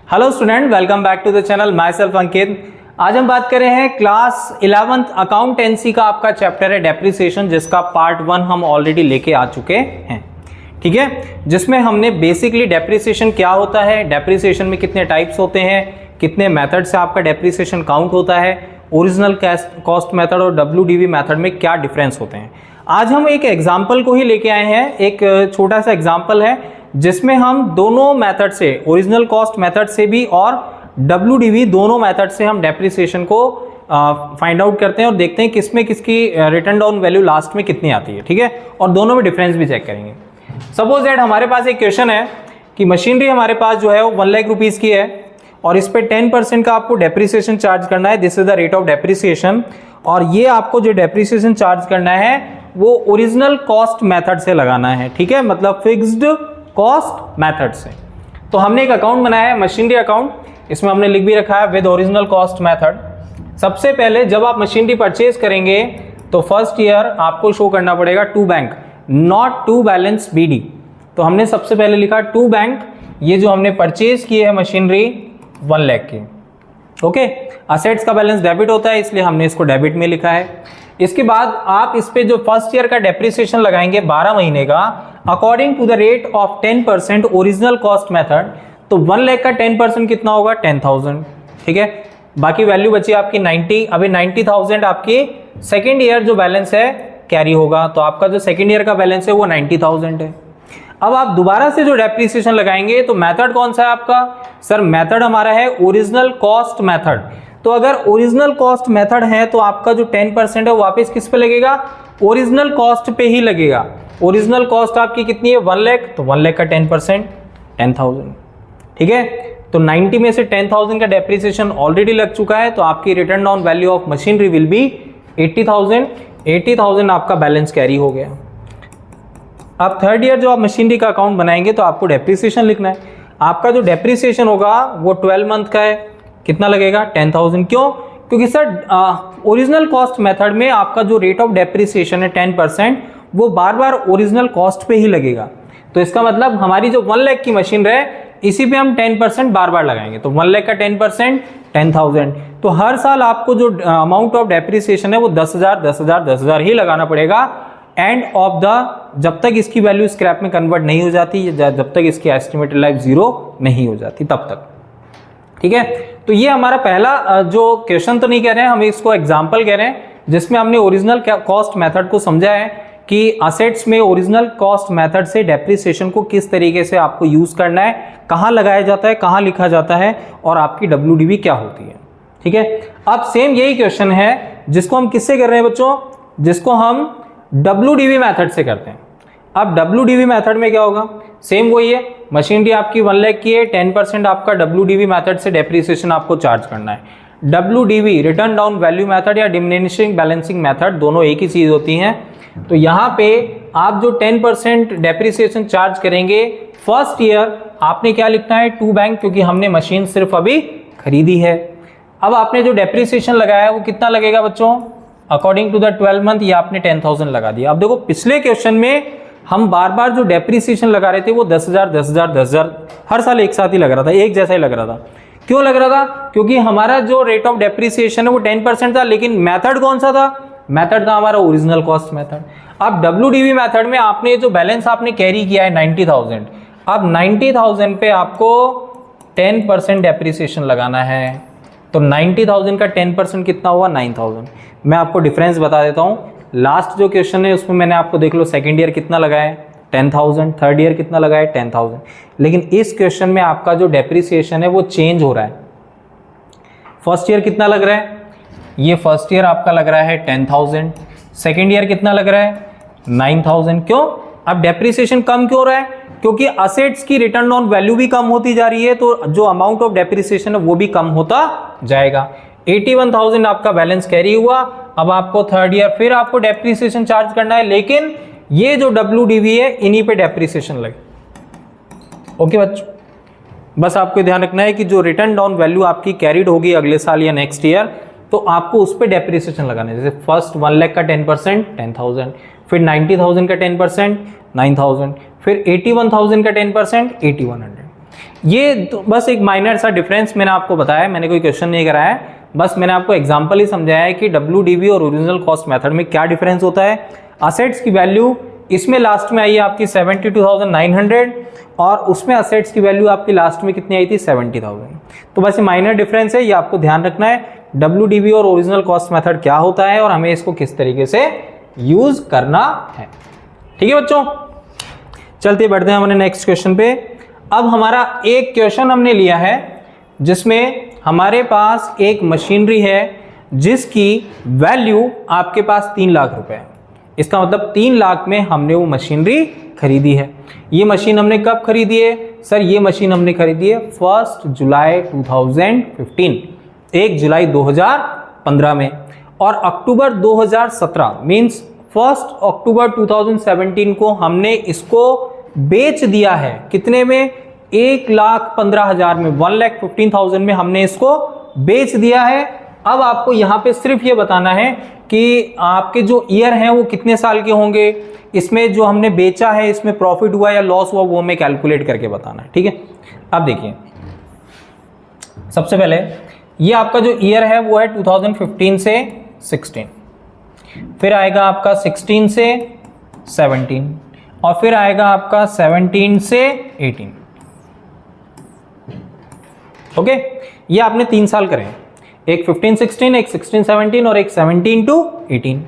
Hello student, welcome back to the channel. Myself Ankit. आज हम बात कर रहे हैं क्लास 11th अकाउंटेंसी का आपका चैप्टर है डेप्रिसिएशन, जिसका पार्ट 1 हम ऑलरेडी लेके आ चुके हैं। ठीक है, जिसमें हमने बेसिकली डेप्रिसिएशन क्या होता है, डेप्रिसिएशन में कितने टाइप्स होते हैं, कितने मेथड से आपका डेप्रिसिएशन काउंट होता है, ओरिजिनल कॉस्ट मेथड और WDV मेथड में क्या डिफरेंस होते हैं। आज हम एक एग्जाम्पल को ही लेके आए हैं। एक छोटा सा एग्जाम्पल है जिसमें हम दोनों मेथड से, ओरिजिनल कॉस्ट मेथड से भी और WDV दोनों मेथड से हम डेप्रिसिएशन को फाइंड आउट करते हैं और देखते हैं किसमें किसकी रिटर्न डाउन वैल्यू लास्ट में कितनी आती है। ठीक है, और दोनों में डिफरेंस भी चेक करेंगे। सपोज दैट हमारे पास एक क्वेश्चन है कि मशीनरी हमारे पास जो है वो 1 लाख रुपीज़ की है और इस पर 10% का आपको डेप्रिसिएशन चार्ज करना है। This is the rate of depreciation. और ये आपको जो डेप्रिसिएशन चार्ज करना है वो ओरिजिनल कॉस्ट मेथड से लगाना है। ठीक है, मतलब फिक्स्ड कॉस्ट मेथड से। तो हमने एक अकाउंट बनाया है, मशीनरी अकाउंट। इसमें हमने लिख भी रखा है विद ओरिजिनल कॉस्ट मेथड। सबसे पहले जब आप मशीनरी परचेज करेंगे तो फर्स्ट ईयर आपको शो करना पड़ेगा to bank, not to balance BD। तो हमने सबसे पहले लिखा टू बैंक। ये जो हमने परचेज की है मशीनरी 1 लाख की। ओके, असेट्स का बैलेंस डेबिट होता है इसलिए हमने इसको डेबिट में लिखा है। इसके बाद आप इस पे जो फर्स्ट ईयर का डेप्रिसिएशन लगाएंगे 12 महीने का, according to the rate of 10% original cost method. तो 1 लाख का 10% कितना होगा, 10,000। ठीक है, बाकी वैल्यू बची आपकी 90। अभी 90,000 आपकी सेकेंड ईयर जो बैलेंस है कैरी होगा। तो आपका जो सेकेंड ईयर का बैलेंस है वो 90,000 है। अब आप दोबारा से जो डेप्रिसिएशन लगाएंगे तो मेथड कौन सा है आपका, सर मेथड हमारा है ओरिजिनल कॉस्ट मेथड। तो अगर ओरिजिनल कॉस्ट मेथड है तो आपका जो 10% है वापस किस पे लगेगा, ओरिजिनल कॉस्ट पे ही लगेगा। ओरिजिनल कॉस्ट आपकी कितनी है, 1 लाख, तो 1 लाख का 10% 10,000। ठीक है, तो 90 में से 10,000 का डेप्रिसिएशन ऑलरेडी लग चुका है। तो आपकी return down value of machinery will be 80,000। 80,000 आपका बैलेंस कैरी हो गया। अब थर्ड ईयर जो आप मशीनरी का अकाउंट बनाएंगे तो आपको डेप्रिसिएशन लिखना है। आपका जो डेप्रिसिएशन होगा वो 12 मंथ का है। कितना लगेगा, 10,000। क्यों, क्योंकि सर ओरिजिनल कॉस्ट मेथड में आपका जो रेट ऑफ डेप्रिसिएशन है 10%, वो बार बार ओरिजिनल कॉस्ट पे ही लगेगा। तो इसका मतलब हमारी जो 1 लाख की मशीन है इसी पे हम 10% बार बार लगाएंगे। तो 1 लाख का 10% 10,000। तो हर साल आपको जो अमाउंट ऑफ डेप्रिसिएशन है वो 10,000 10,000 10,000 ही लगाना पड़ेगा। एंड ऑफ द, जब तक इसकी वैल्यू स्क्रैप में कन्वर्ट नहीं हो जाती, जब तक इसकी एस्टिमेटेड लाइफ 0 नहीं हो जाती तब तक। ठीक है, तो ये हमारा पहला जो क्वेश्चन तो नहीं कह रहे हैं हम, इसको एग्जाम्पल कह रहे हैं, जिसमें हमने ओरिजिनल कॉस्ट मेथड को समझा है कि असेट्स में ओरिजिनल कॉस्ट मेथड से डेप्रिसिएशन को किस तरीके से आपको यूज करना है, कहाँ लगाया जाता है, कहाँ लिखा जाता है और आपकी WDV क्या होती है। ठीक है, अब सेम यही क्वेश्चन है जिसको हम किससे कर रहे हैं बच्चों, जिसको हम WDV मेथड से करते हैं। अब WDV मेथड में क्या होगा, सेम वही है, मशीनरी आपकी 1 लाख की है, 10% आपका WDV मेथड से डेप्रिसिएशन आपको चार्ज करना है। WDV return down value method या डिमिनिशिंग बैलेंसिंग मेथड दोनों एक ही चीज होती हैं। तो यहाँ पे आप जो 10% डेप्रिसिएशन चार्ज करेंगे फर्स्ट ईयर, आपने क्या लिखना है, टू बैंक, क्योंकि हमने मशीन सिर्फ अभी खरीदी है। अब आपने जो डेप्रिसिएशन लगाया है वो कितना लगेगा बच्चों, अकॉर्डिंग टू द 12 मंथ, ये आपने 10,000 लगा दिया। अब देखो पिछले क्वेश्चन में हम बार बार जो डेप्रिसिएशन लगा रहे थे वो 10,000 10,000 10,000 हर साल एक साथ ही लग रहा था, एक जैसा ही लग रहा था। क्यों लग रहा था, क्योंकि हमारा जो रेट ऑफ डेप्रिसिएशन है वो 10% था, लेकिन मेथड कौन सा था, मेथड था हमारा ओरिजिनल कॉस्ट मेथड। अब WDV मेथड में आपने जो बैलेंस आपने कैरी किया है 90,000, अब 90,000 पे आपको 10% डेप्रिसिएशन लगाना है। तो 90,000 का 10% कितना हुआ, 9,000। मैं आपको डिफरेंस बता देता हूँ। लास्ट जो क्वेश्चन है उसमें मैंने आपको देख लो सेकेंड ईयर कितना लगाया है 10,000, थर्ड ईयर कितना लगाया है 10,000। लेकिन इस क्वेश्चन में आपका जो डेप्रिसिएशन है वो चेंज हो रहा है। फर्स्ट ईयर कितना लग रहा है, ये फर्स्ट ईयर आपका लग रहा है 10,000, सेकेंड ईयर कितना लग रहा है 9,000। क्यों, अब डेप्रिसिएशन कम क्यों हो रहा है, क्योंकि असेट्स की रिटर्न ऑन वैल्यू भी कम होती जा रही है, तो जो अमाउंट ऑफ डेप्रिसिएशन है वो भी कम होता जाएगा। 81,000 आपका बैलेंस कैरी हुआ। अब आपको थर्ड ईयर फिर आपको डेप्रिसिएशन चार्ज करना है, लेकिन ये जो WDV है इन्हीं पे डेप्रिसिएशन लगे। ओके बच्चों, बस आपको ध्यान रखना है कि जो रिटर्न डाउन वैल्यू आपकी कैरिड होगी अगले साल या नेक्स्ट ईयर, तो आपको उस पर डेप्रिसिएशन लगाना है। जैसे फर्स्ट 1 लाख का 10% 10,000, फिर 90,000 का 10% 9,000, फिर 81,000 का 10% 8,100। ये तो बस एक माइनर सा डिफरेंस मैंने आपको बताया, मैंने कोई क्वेश्चन नहीं कराया है, बस मैंने आपको एग्जांपल ही समझाया है कि WDV और ओरिजिनल कॉस्ट मेथड में क्या डिफरेंस होता है। असेट्स की वैल्यू इसमें लास्ट में आई है आपकी 72,900 और उसमें असेट्स की वैल्यू आपकी लास्ट में कितनी आई थी 70,000। तो बस ये माइनर डिफरेंस है, ये आपको ध्यान रखना है। WDV और ओरिजिनल कॉस्ट मेथड क्या होता है और हमें इसको किस तरीके से यूज करना है। ठीक है बच्चों, चलते बढ़ते हैं हमारे नेक्स्ट क्वेश्चन पे। अब हमारा एक क्वेश्चन हमने लिया है जिसमें हमारे पास एक मशीनरी है जिसकी वैल्यू आपके पास 3 लाख रुपए है। इसका मतलब 3 लाख में हमने वो मशीनरी खरीदी है। ये मशीन हमने कब खरीदी है सर? ये मशीन हमने खरीदी है 1 जुलाई 2015, 1 जुलाई 2015 में, और अक्टूबर 2017 मीन्स 1 अक्टूबर 2017 को हमने इसको बेच दिया है। कितने में? 1,15,000 में, 1,15,000 में हमने इसको बेच दिया है। अब आपको यहाँ पे सिर्फ ये बताना है कि आपके जो ईयर हैं वो कितने साल के होंगे, इसमें जो हमने बेचा है इसमें प्रॉफिट हुआ या लॉस हुआ वो हमें कैलकुलेट करके बताना है। ठीक है, अब देखिए सबसे पहले ये आपका जो ईयर है वो है 2015 से 16, फिर आएगा आपका 16 से 17 और फिर आएगा आपका 17 से 18। ओके, ये आपने 3 साल करे, एक 15-16, एक 16-17 और एक 17 to 18।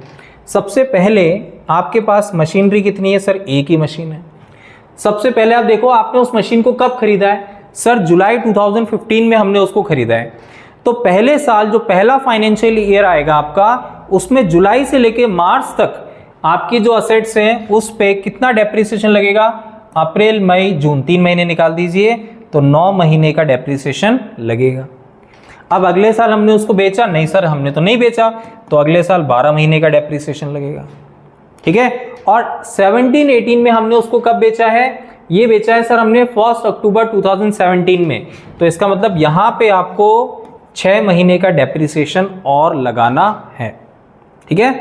सबसे पहले आपके पास मशीनरी कितनी है सर? एक ही मशीन है। सबसे पहले आप देखो आपने उस मशीन को कब खरीदा है सर? जुलाई 2015 में हमने उसको खरीदा है। तो पहले साल जो पहला फाइनेंशियल ईयर आएगा आपका, उसमें जुलाई से लेके मार्च तक आपकी जो असेट्स हैं उस पे कितना डेप्रिसिएशन लगेगा? अप्रैल मई जून 3 महीने निकाल दीजिए तो 9 महीने का डेप्रिसिएशन लगेगा। अब अगले साल हमने उसको बेचा नहीं सर, हमने तो नहीं बेचा, तो अगले साल 12 महीने का डेप्रिसिएशन लगेगा। ठीक है, और 17-18 में हमने उसको कब बेचा है? ये बेचा है सर हमने 1 अक्टूबर 2017 में। तो इसका मतलब यहाँ पे आपको 6 महीने का डेप्रिसिएशन और लगाना है। ठीक है,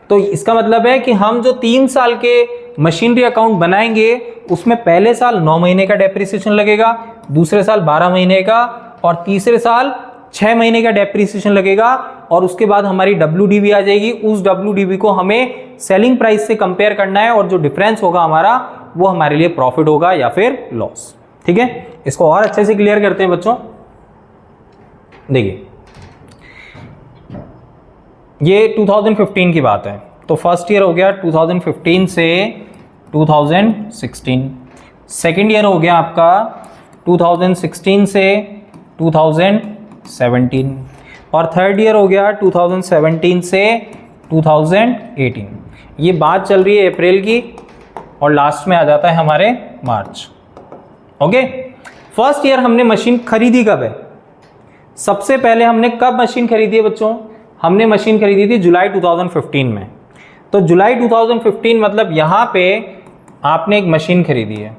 तो इसका मतलब है कि हम जो 3 साल के मशीनरी अकाउंट बनाएंगे उसमें पहले साल 9 महीने का डेप्रिसिएशन लगेगा, दूसरे साल 12 महीने का और तीसरे साल 6 महीने का डेप्रिसिएशन लगेगा, और उसके बाद हमारी WDV आ जाएगी। उस WDV को हमें सेलिंग प्राइस से कंपेयर करना है और जो डिफरेंस होगा हमारा वो हमारे लिए प्रॉफिट होगा या फिर लॉस। ठीक है, इसको और अच्छे से क्लियर करते हैं बच्चों। देखिए ये 2015 की बात है, तो फर्स्ट ईयर हो गया 2015 से 2016, सेकेंड ईयर हो गया आपका 2016 से 2017 और थर्ड ईयर हो गया 2017 से 2018। ये बात चल रही है अप्रैल की और लास्ट में आ जाता है हमारे मार्च। ओके, फर्स्ट ईयर हमने मशीन खरीदी कब है? सबसे पहले हमने कब मशीन खरीदी है बच्चों? हमने मशीन खरीदी थी जुलाई 2015 में। तो जुलाई 2015 मतलब यहाँ पे आपने एक मशीन खरीदी है,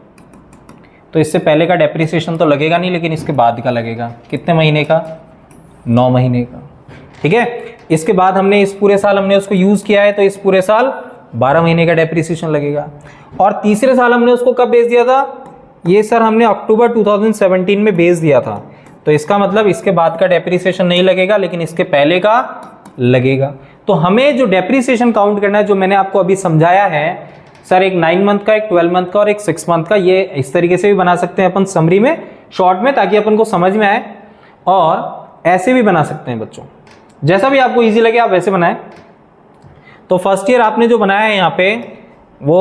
तो इससे पहले का डेप्रिसिएशन तो लगेगा नहीं, लेकिन इसके बाद का लगेगा। कितने महीने का? 9 महीने का। ठीक है, इसके बाद हमने इस पूरे साल हमने उसको यूज़ किया है, तो इस पूरे साल 12 महीने का डेप्रिसिएशन लगेगा। और तीसरे साल हमने उसको कब बेच दिया था? ये सर हमने अक्टूबर 2017 में बेच दिया था, तो इसका मतलब इसके बाद का डेप्रिसिएशन नहीं लगेगा, लेकिन इसके पहले का लगेगा। तो हमें जो डेप्रिसिएशन काउंट करना है, जो मैंने आपको अभी समझाया है सर, एक 9 मंथ का, एक 12 मंथ का और एक 6 मंथ का, ये इस तरीके से भी बना सकते हैं अपन समरी में, शॉर्ट में, ताकि अपन को समझ में आए, और ऐसे भी बना सकते हैं बच्चों, जैसा भी आपको इजी लगे आप वैसे बनाएं। तो फर्स्ट ईयर आपने जो बनाया है यहाँ पे वो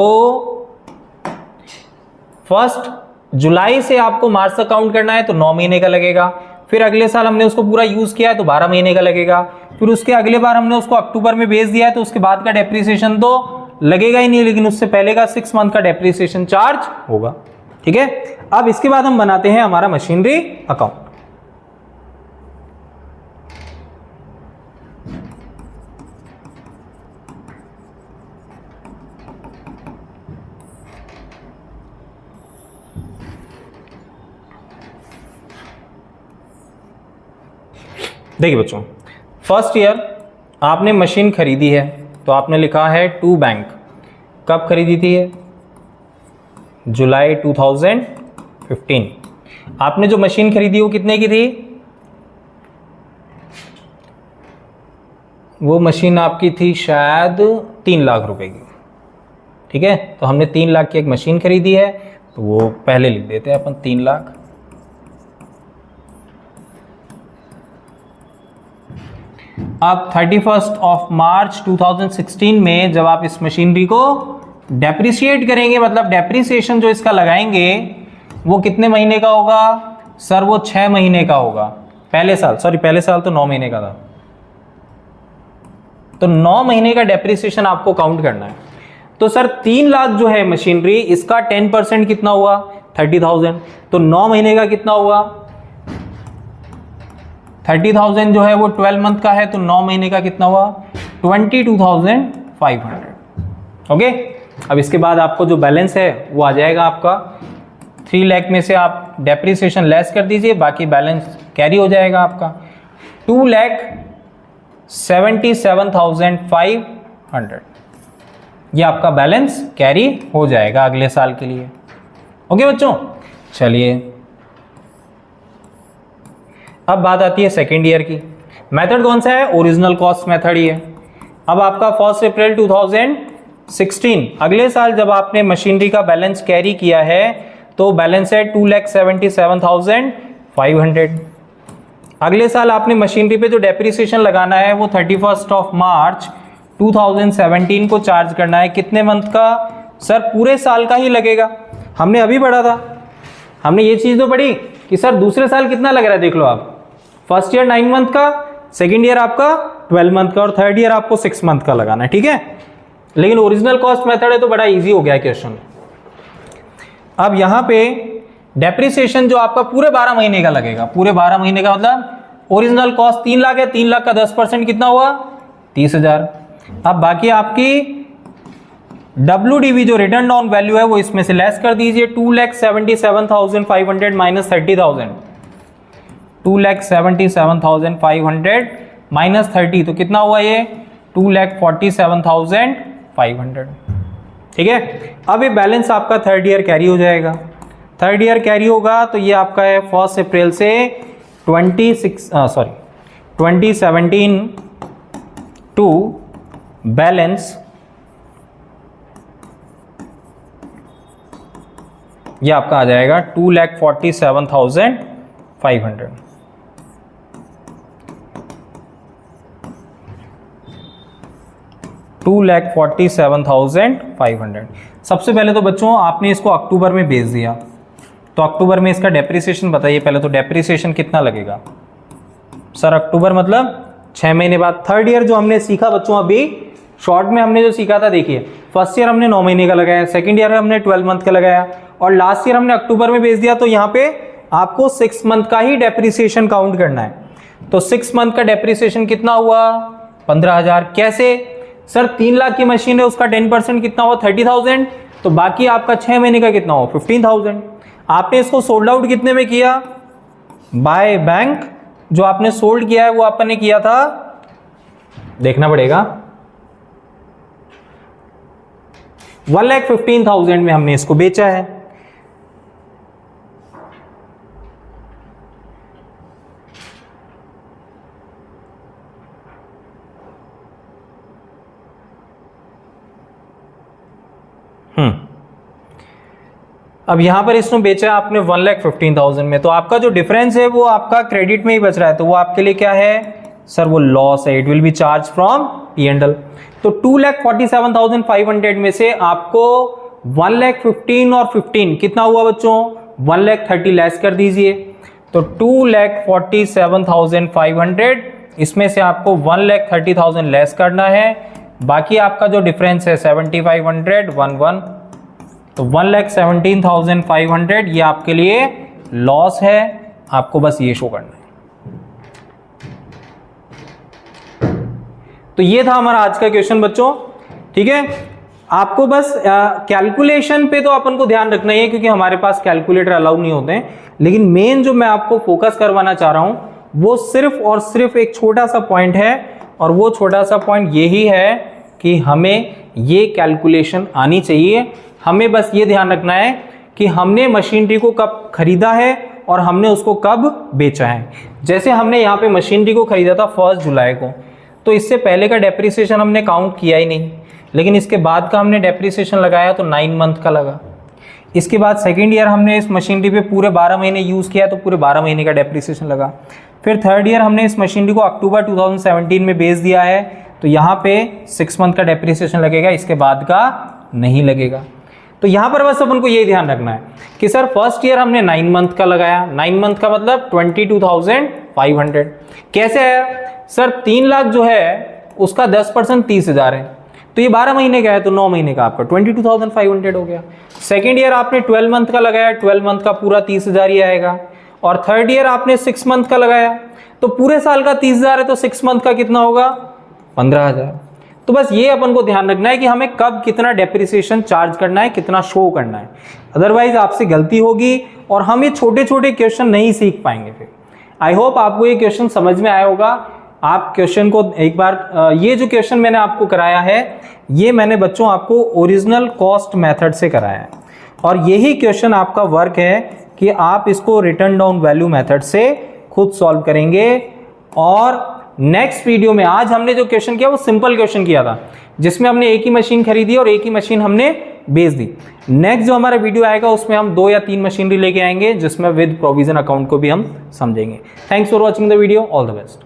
1 जुलाई से आपको मार्च तक काउंट करना है, तो 9 महीने का लगेगा। फिर अगले साल हमने उसको पूरा यूज किया है तो 12 महीने का लगेगा। फिर उसके अगले बार हमने उसको अक्टूबर में बेच दिया है, तो उसके बाद का डेप्रिसिएशन तो लगेगा ही नहीं, लेकिन उससे पहले का 6 मंथ का डेप्रिसिएशन चार्ज होगा। ठीक है, अब इसके बाद हम बनाते हैं हमारा मशीनरी अकाउंट। देखिए बच्चों, फर्स्ट ईयर आपने मशीन खरीदी है, तो आपने लिखा है टू बैंक। कब खरीदी थी? जुलाई 2015। आपने जो मशीन खरीदी वो कितने की थी? वो मशीन आपकी थी शायद 3 लाख रुपए की, ठीक है। तो हमने 3 लाख की एक मशीन खरीदी है, तो वो पहले लिख देते हैं अपन 3 लाख। अब 31 मार्च 2016 में जब आप इस मशीनरी को डेप्रिसिएट करेंगे, मतलब डेप्रिसिएशन जो इसका लगाएंगे वो कितने महीने का होगा सर? वो 6 महीने का होगा। पहले साल तो 9 महीने का था, तो 9 महीने का डेप्रिसिएशन आपको काउंट करना है। तो सर 3 लाख जो है मशीनरी, इसका 10% कितना हुआ? 30,000। तो 9 महीने का कितना हुआ? 30,000 जो है वो 12 मंथ का है, तो 9 महीने का कितना हुआ? 22,500। ओके। अब इसके बाद आपको जो बैलेंस है वो आ जाएगा आपका 3 लाख में से आप डेप्रिसिएशन लेस कर दीजिए, बाकी बैलेंस कैरी हो जाएगा आपका 2,77,500। ये आपका बैलेंस कैरी हो जाएगा अगले साल के लिए। ओके बच्चों, चलिए अब बात आती है सेकेंड ईयर की। मेथड कौन सा है? ओरिजिनल कॉस्ट मेथड ही है। अब आपका 1 अप्रैल 2016, अगले साल जब आपने मशीनरी का बैलेंस कैरी किया है तो बैलेंस है 2,77,500। अगले साल आपने मशीनरी पे जो डेप्रिसिएशन लगाना है वो 31 मार्च 2017 को चार्ज करना है। कितने मंथ का सर? पूरे साल का ही लगेगा। हमने अभी पढ़ा था, हमने ये चीज़ तो पढ़ी कि सर दूसरे साल कितना लग रहा है, देख लो आप। फर्स्ट ईयर 9 मंथ का, सेकेंड ईयर आपका 12 मंथ का और थर्ड ईयर आपको 6 मंथ का लगाना है, ठीक है। लेकिन ओरिजिनल कॉस्ट मेथड है तो बड़ा इजी हो गया है क्वेश्चन। अब यहाँ पे डेप्रिसिएशन जो आपका पूरे 12 महीने का लगेगा, पूरे 12 महीने का मतलब ओरिजिनल कॉस्ट 3 लाख है, 3 लाख का 10% कितना हुआ? 30,000। अब बाकी आपकी WDV जो रिटर्न डाउन वैल्यू है वो इसमें से लेस कर दीजिए, 2,77,500 माइनस 30,000, 2,77,500 माइनस 30, तो कितना हुआ ये? 2,47,500, ठीक है। अब ये बैलेंस आपका थर्ड ईयर कैरी हो जाएगा। थर्ड ईयर कैरी होगा तो ये आपका है 1 अप्रैल से 2017 टू बैलेंस, ये आपका आ जाएगा 2,47,500। $2,47,500। सबसे पहले तो बच्चों आपने इसको अक्टूबर में भेज दिया, तो अक्टूबर में इसका डेप्रिसिएशन बताइए पहले। तो डेप्रिसिएशन कितना लगेगा सर? अक्टूबर मतलब 6 महीने बाद। थर्ड ईयर जो हमने सीखा बच्चों, अभी शॉर्ट में हमने जो सीखा था, देखिए फर्स्ट ईयर हमने 9 महीने का लगाया, सेकंड ईयर हमने 12 मंथ का लगाया और लास्ट ईयर हमने अक्टूबर में भेज दिया। तो यहाँ पे आपको 6 मंथ का ही डेप्रिसिएशन काउंट करना है। तो 6 मंथ का डेप्रिसिएशन कितना हुआ? 15,000। कैसे सर? 3 लाख की मशीन है, उसका 10% कितना हुआ? 30,000। तो बाकी आपका 6 महीने का कितना हुआ? 15,000। आपने इसको सोल्ड आउट कितने में किया? By bank. जो आपने सोल्ड किया है वो आपने किया था, देखना पड़ेगा, 1,15,000 में हमने इसको बेचा है। अब यहां पर इसने बेचा आपने 1,15,000 में, तो आपका जो डिफरेंस है वो आपका क्रेडिट में ही बच रहा है, तो वो आपके लिए क्या है सर? वो लॉस है। It will be charge from P&L। तो 2,47,500 में से आपको 1,15,000 और 15 कितना हुआ बच्चों? 1,30,000 लेस कर दीजिए, तो 2,47,500 इसमें से आपको 1,30,000 लेस करना है। बाकी आपका जो डिफरेंस है 7,500 11, तो 1,17,500 ये आपके लिए लॉस है। आपको बस ये शो करना है। तो ये था हमारा आज का क्वेश्चन बच्चों, ठीक है। आपको बस कैलकुलेशन पे तो अपन को ध्यान रखना ही है क्योंकि हमारे पास कैलकुलेटर अलाउ नहीं होते हैं, लेकिन मेन जो मैं आपको फोकस करवाना चाह रहा हूं वो सिर्फ और सिर्फ एक छोटा सा पॉइंट है, और वो छोटा सा पॉइंट यही है कि हमें ये कैलकुलेशन आनी चाहिए। हमें बस ये ध्यान रखना है कि हमने मशीनरी को कब खरीदा है और हमने उसको कब बेचा है। जैसे हमने यहाँ पे मशीनरी को खरीदा था 1 जुलाई को, तो इससे पहले का डेप्रिसिएशन हमने काउंट किया ही नहीं, लेकिन इसके बाद का हमने डेप्रिसिएशन लगाया तो 9 मंथ का लगा। इसके बाद सेकेंड ईयर हमने इस मशीनरी पे पूरे 12 महीने यूज़ किया तो पूरे 12 महीने का डेप्रिसिएशन लगा। फिर थर्ड ईयर हमने इस मशीनरी को अक्टूबर 2017 में बेच दिया है, तो यहाँ पे 6 मंथ का डेप्रिसिएशन लगेगा, इसके बाद का नहीं लगेगा। तो यहाँ पर बस अपन को ये ध्यान रखना है कि सर फर्स्ट ईयर हमने 9 मंथ का लगाया, 9 मंथ का मतलब 22,500। कैसे आया सर? 3 लाख जो है उसका 10% 30,000 है, तो ये 12 महीने का है, तो 9 महीने का आपका 22,500 हो गया। सेकेंड ईयर आपने 12 मंथ का लगाया, 12 मंथ का पूरा 30,000 ही आएगा। और थर्ड ईयर आपने 6 मंथ का लगाया, तो पूरे साल का 30,000 है, तो 6 मंथ का कितना होगा? 15,000। तो बस ये अपन को ध्यान रखना है कि हमें कब कितना डेप्रिसिएशन चार्ज करना है, कितना शो करना है, अदरवाइज आपसे गलती होगी और हम ये छोटे छोटे क्वेश्चन नहीं सीख पाएंगे। फिर आई होप आपको ये क्वेश्चन समझ में आया होगा। आप क्वेश्चन को एक बार, ये जो क्वेश्चन मैंने आपको कराया है ये मैंने बच्चों आपको ओरिजिनल कॉस्ट मेथड से कराया है, और यही क्वेश्चन आपका वर्क है कि आप इसको रिटर्न डाउन वैल्यू मेथड से खुद सॉल्व करेंगे। और नेक्स्ट वीडियो में, आज हमने जो क्वेश्चन किया वो सिंपल क्वेश्चन किया था जिसमें हमने एक ही मशीन खरीदी और एक ही मशीन हमने बेच दी। नेक्स्ट जो हमारा वीडियो आएगा उसमें हम 2 या 3 मशीनरी लेके आएंगे जिसमें विद प्रोविजन अकाउंट को भी हम समझेंगे। Thanks for watching the video, all the best.